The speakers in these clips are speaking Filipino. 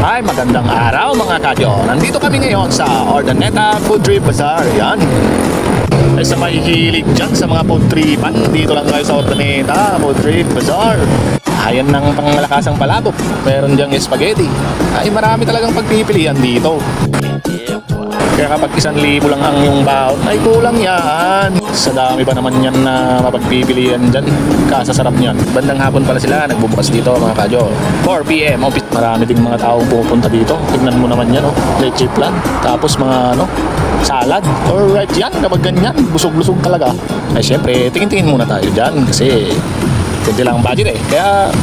Ay, magandang araw mga kadyo. Nandito kami ngayon sa Urdaneta Food Trip Bazaar. Yan. Ay sa may hilig dyan sa mga food tripan. Dito lang tayo sa Urdaneta Food Trip Bazaar. Ayan ng pangalakasang palabok. Meron dyang spaghetti. Ay marami talagang pagpipilian dito. Kaya kapag 1,000 lang ang iyong baon, ay kulang yan. Sa dami pa naman yan na mapagpipilian dyan. Kasasarap niyan. Bandang hapon pala sila nagbubukas dito mga kadyo. 4 PM. Marami ding mga taong pupunta dito. Tignan mo naman yan, oh. Leche plan. Tapos mga salad. Alright yan. Kapag ganyan, busog-lusog talaga. Ay syempre, tingin-tingin muna tayo dyan. Kasi kunti lang ang budget eh. Kaya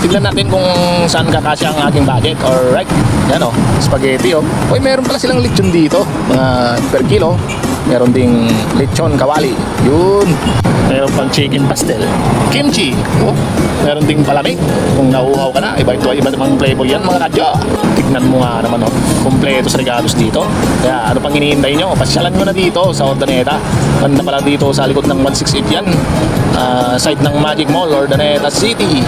tignan natin kung saan kakasya ang ating budget. Alright. Yan o, spaghetti o. Uy, meron pala silang lechon dito. Mga per kilo. Meron ding lechon kawali. Yun. Meron pang chicken pastel. Kimchi. Oh. Meron ding palamig. Kung nauuhaw ka na, iba namang flavor yan mga kadyo. Tignan mo nga naman o. Kompleto sa regalos dito. Kaya ano pang hinihintay nyo? Pasyalan nyo na dito sa Urdaneta. Banda pala dito sa likod ng 168 yan. Site ng Magic Mall, Urdaneta City.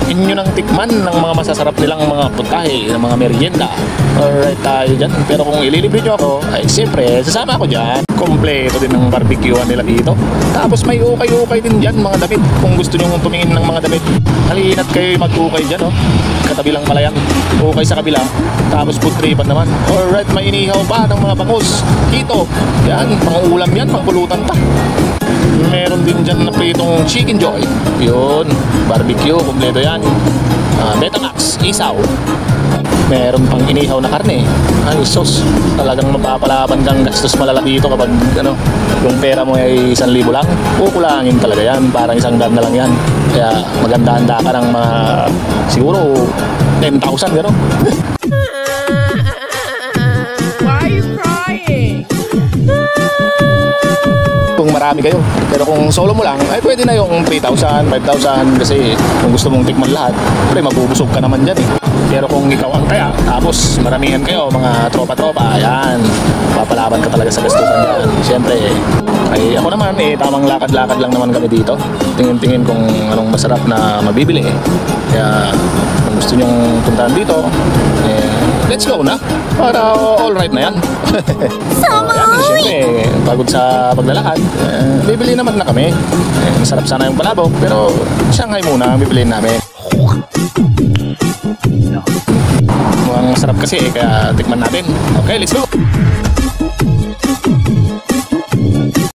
Inyo nang tikman ng mga masasarap nilang mga putahe, ng mga merienda. Alright tayo dyan. Pero kung ililibre nyo ako, ay siyempre, sasama ako dyan. Kompleto din ng barbecuean nila dito. Tapos may ukay-ukay din dyan mga damit. Kung gusto nyo tumingin ng mga damit, halina't kayo mag-ukay dyan, oh. Katabi lang pala yan. Ukay sa kabila. Tapos food tripan naman. Alright, may inihaw pa ng mga bangus. Kito. Yan, pang-ulam yan, pang-pulutan pa. Meron din dyan na pritong chicken joy. Yun, barbecue, kompleto yan. Betamax, isaw. Meron pang inihaw na karne. Ay, sus, talagang mapapalaban kang gastos malala dito kapag yung pera mo ay 1,000 lang. Kukulangin talaga yan, parang 100 na lang yan. Kaya maganda-handa ka ng mga siguro 10,000 gano'n. Why are you crying? Kung marami kayo. Pero kung solo mo lang, ay pwede na yung 3,000, 5,000 kasi kung gusto mong tikman lahat, pre mabubusog ka naman dyan eh. Pero kung ikaw ang taya, tapos maramihan kayo, mga tropa-tropa, ayan, papalaban ka talaga sa gastusan dyan. Siyempre, ay ako naman tamang lakad-lakad lang naman kami dito. Tingin-tingin kung anong masarap na mabibili eh. Kaya kung gusto nyong puntahan dito, let's go na. Para alright na yan. Siyempre, pagod sa paglalakad, bibili naman na kami. Masarap sana yung palabok, pero Shanghai muna ang bibiliin namin. Mukhang masarap kasi kaya tikman natin. Okay, let's go!